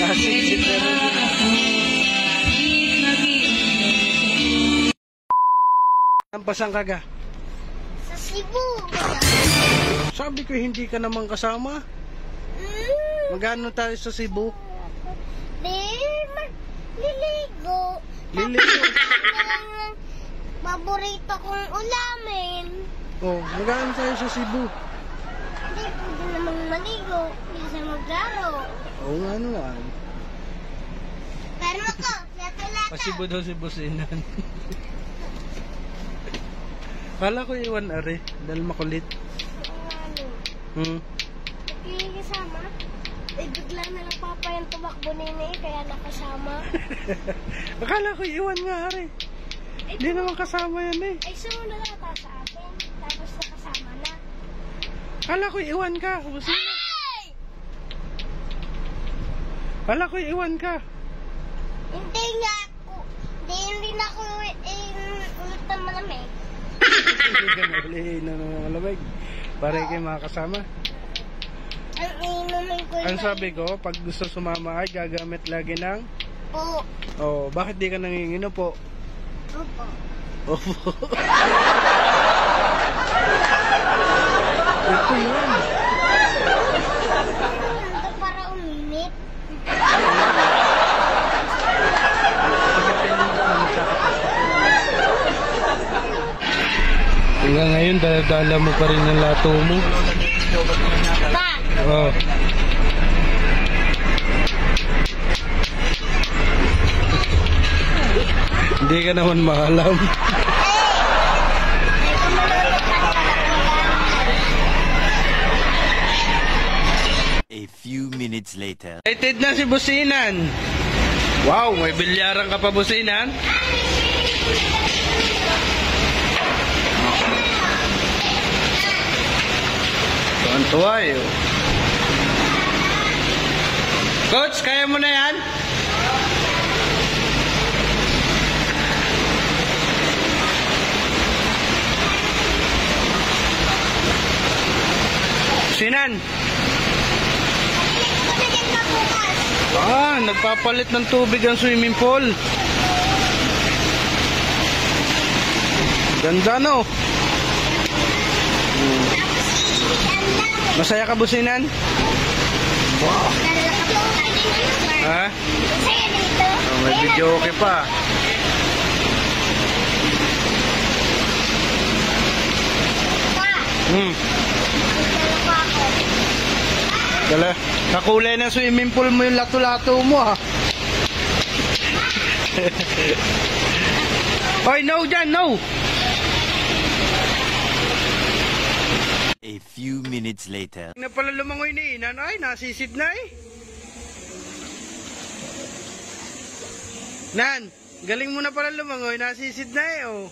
Nasisip na rin. Pasan ka ga? Sa Cebu. Sabi ko hindi ka naman kasama. Magano tayo sa Cebu? Liligo. Liligo? Paborito kong ulamin. Oh, magano tayo sa Cebu? Hindi pwede naman maligo. Hindi sa maglaro. Oo nga naman. Pero ako, lato-lato. Pasibo daw si Businan. Kala ko iwan are, dahil makulit. Kasama? Eh, bigla na lang papa yung tumakbo nini, kaya nakasama. Akala ko iwan nga are. Hindi naman kasama yan eh. Ay, sumunod na ata sa atin. Tapos nakasama na. Kala ko iwan ka, Businan. Kala ko iwan ka. Hindi nga ako. Hindi na ako ulit na malamig. Hindi ka na uli ng malamig. Para kayo makakasama. Ang inumin ko Ang sabi ko, pag gusto sumama ay gagamit lagi ng po. Oh, bakit di ka nangingino po? Opo. Opo. Ito yun. Ito para uminit. Hanggang ngayon, dala mo pa rin ang lato mo. Pa! Oh. Hindi ka naman maalam. A few minutes later. Excited na si Businan. Wow, may bilyaran ka pa, Businan. Tuwan-tuwa eh. Coach, kaya mo na yan? Sinan? Nagpapalit ng tubig ang swimming pool. Ganda no? Masaya ka, Businan? Wow. Ha? Oh, may video okay pa. Dala, kakulay ng swimming pool mo yung lato-lato mo ha. Hoy, no dyan, no! A few minutes later. Na pala lumangoy ni Inan, ay nasisid na eh. Nan, galing mo na pala lumangoy, nasisid na eh oh.